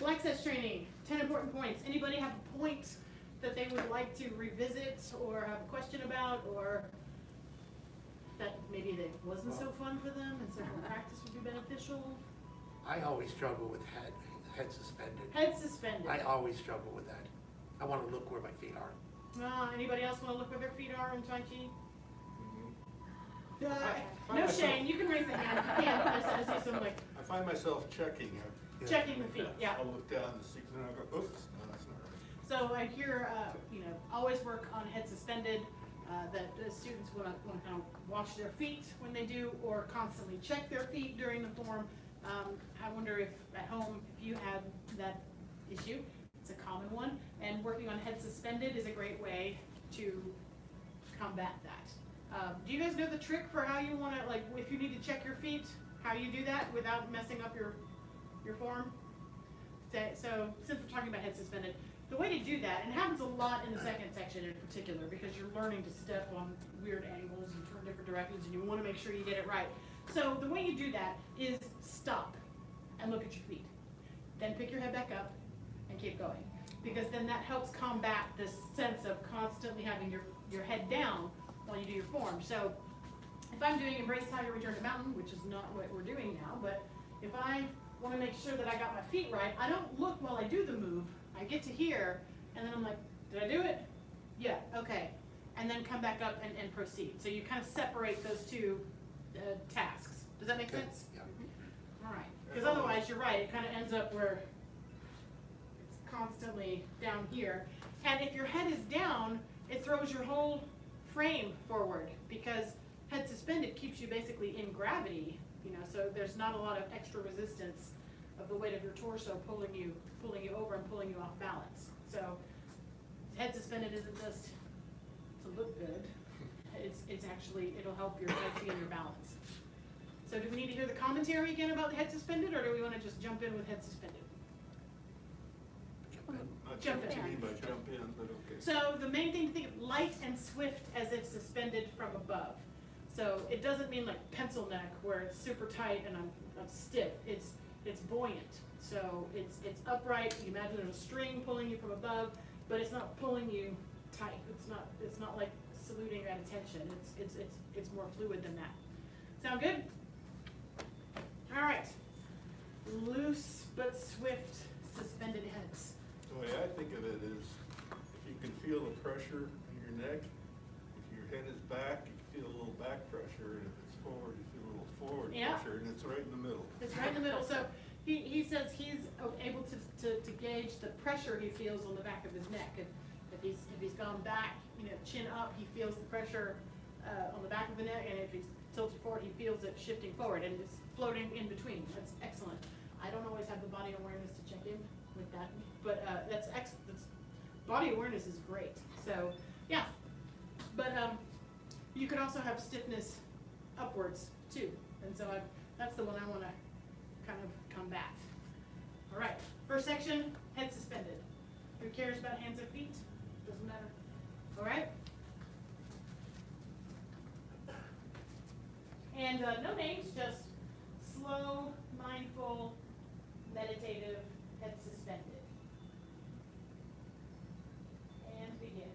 Access training, 10 important points. Anybody have a point that they would like to revisit or have a question about, or that maybe that wasn't so fun for them and so more practice would be beneficial? I always struggle with head suspended. Head suspended. I always struggle with that. I want to look where my feet are. Anybody else want to look where their feet are in Tai Chi? Mm-hmm. No shame, you can raise the hand. You can. I see some like I find myself checking. checking the feet. Yeah. I'll look down to see, and I'll go, oops, no, that's not right. So I hear, always work on head suspended, that the students want to kind of wash their feet when they do, or constantly check their feet during the form. I wonder if at home, if you had that issue. It's a common one, and working on head suspended is a great way to combat that. Do you guys know the trick for how you want to, like, if you need to check your feet, how you do that without messing up your form? So since we're talking about head suspended, the way to do that, and it happens a lot in the second section in particular, because you're learning to step on weird angles and turn different directions, and you want to make sure you get it right. So the way you do that is stop and look at your feet. Then pick your head back up and keep going. Because then that helps combat this sense of constantly having your head down while you do your form. So if I'm doing Embrace Tiger Return to Mountain, which is not what we're doing now, but if I want to make sure that I got my feet right, I don't look while I do the move. I get to here, and then I'm like, did I do it? Yeah, okay. And then come back up and proceed. So you kind of separate those two tasks. Does that make sense? Yeah. All right. Because otherwise, you're right, it kind of ends up where it's constantly down here. And if your head is down, it throws your whole frame forward, because head suspended keeps you basically in gravity, so there's not a lot of extra resistance of the weight of your torso pulling you over and pulling you off balance. So head suspended isn't just to look good. It's actually, it'll help your Tai Chi and your balance. So do we need to hear the commentary again about head suspended, or do we want to just jump in with head suspended? Not Jump sure what in. you mean by jump in, but okay. So the main thing to think of, light and swift as if suspended from above. So it doesn't mean like pencil neck where it's super tight and I'm stiff. It's buoyant. So it's upright. You imagine there's a string pulling you from above, but it's not pulling you tight. It's not like saluting at attention. It's more fluid than that. Sound good? All right. Loose but swift suspended heads. The way I think of it is, if you can feel the pressure in your neck, if your head is back, you can feel a little back pressure, and if it's forward, you feel a little forward pressure, and it's right in the middle. It's right in the middle. So he says he's able to gauge the pressure he feels on the back of his neck. If he's gone back, chin up, he feels the pressure on the back of the neck, and if he's tilted forward, he feels it shifting forward, and it's floating in between. That's excellent. I don't always have the body awareness to check in with that, but that's body awareness is great. So yeah, but you could also have stiffness upwards too, and so that's the one I want to kind of combat. All right, first section, head suspended. Who cares about hands or feet? Doesn't matter. All right. And no names, just slow, mindful, meditative, head suspended. And begin.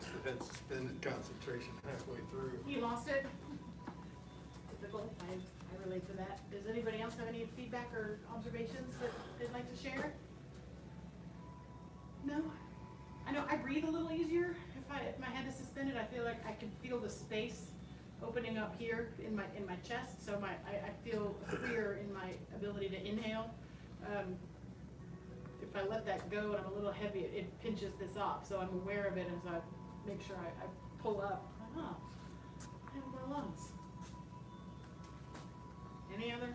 lost the head suspended concentration halfway through. You lost it? Typical, I relate to that. Does anybody else have any feedback or observations that they'd like to share? No? I know I breathe a little easier if my head is suspended. I feel like I can feel the space opening up here in my chest, so I feel freer in my ability to inhale. If I let that go and I'm a little heavy, it pinches this off, so I'm aware of it, and so I make sure I pull up. Oh, I have more lungs. Any other?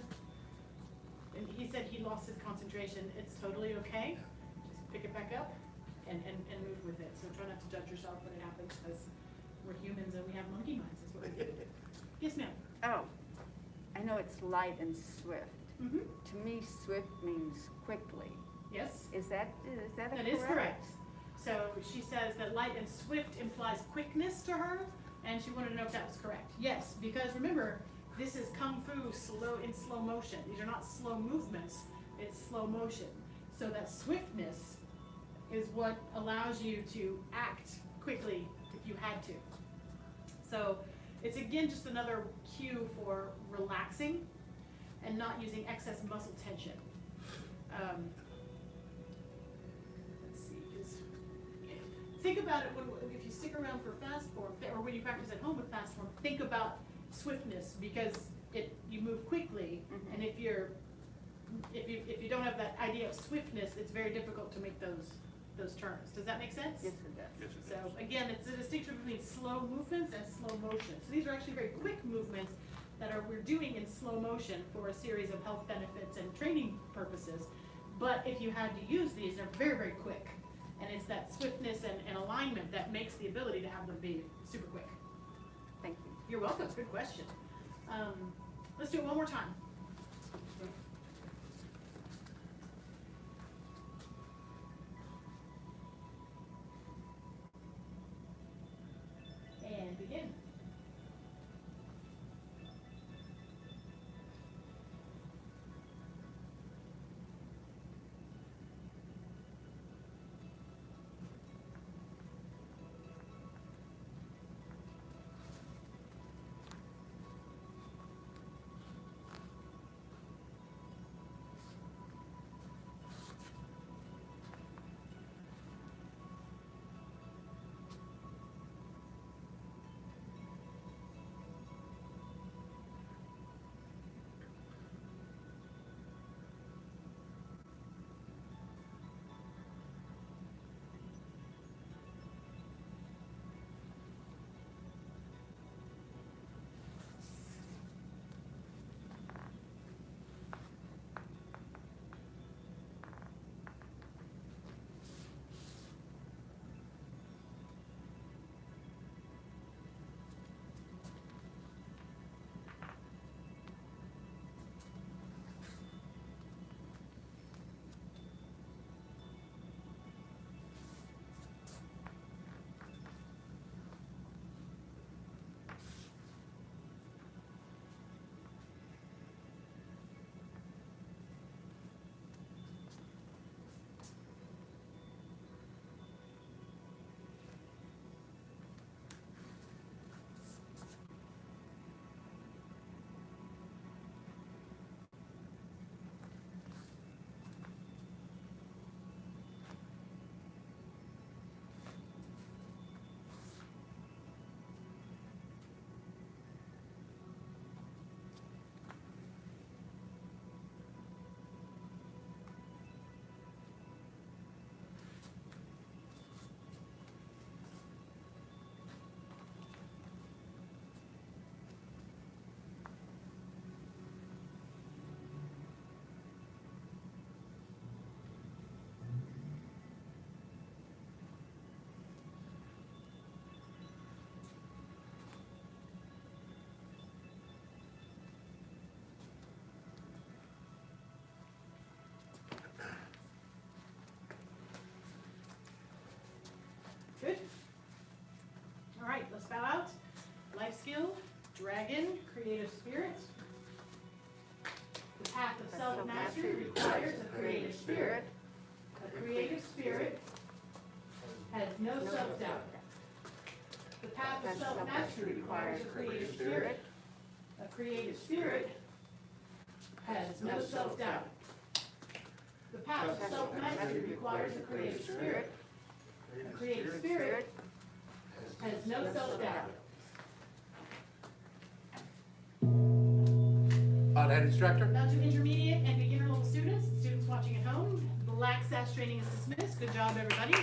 And he said he lost his concentration. It's totally okay. Just pick it back up and move with it. So try not to judge yourself when it happens, because we're humans and we have monkey minds. That's what we do. Yes, ma'am. Oh, I know it's light and swift. Mm-hmm. To me, swift means quickly. Yes. Is that a That is correct. So she says that light and swift implies quickness to her, and she wanted to know if that was correct. Yes, because remember, this is kung fu in slow motion. These are not slow movements, it's slow motion. So that swiftness is what allows you to act quickly if you had to. So it's again just another cue for relaxing and not using excess muscle tension. Let's see, think about it if you stick around for fast form, or when you practice at home with fast form, think about swiftness, because you move quickly, Mhm. and if you don't have that idea of swiftness, it's very difficult to make those turns. Does that make sense? Yes, it does. Yes, it So does. again, it's a distinction between slow movements and slow motion. So these are actually very quick movements that we're doing in slow motion for a series of health benefits and training purposes. But if you had to use these, they're very, very quick. And it's that swiftness and alignment that makes the ability to have them be super quick. Thank you. You're welcome, good question. Let's do it one more time. And begin. The path of self-mastery requires a creative spirit. A creative spirit has no self-doubt. The path of self-mastery requires a creative spirit. A creative spirit has no self-doubt. On Head Instructor? Now to intermediate and beginner level students, students watching at home, the lax SAS training is dismissed. Good job, everybody.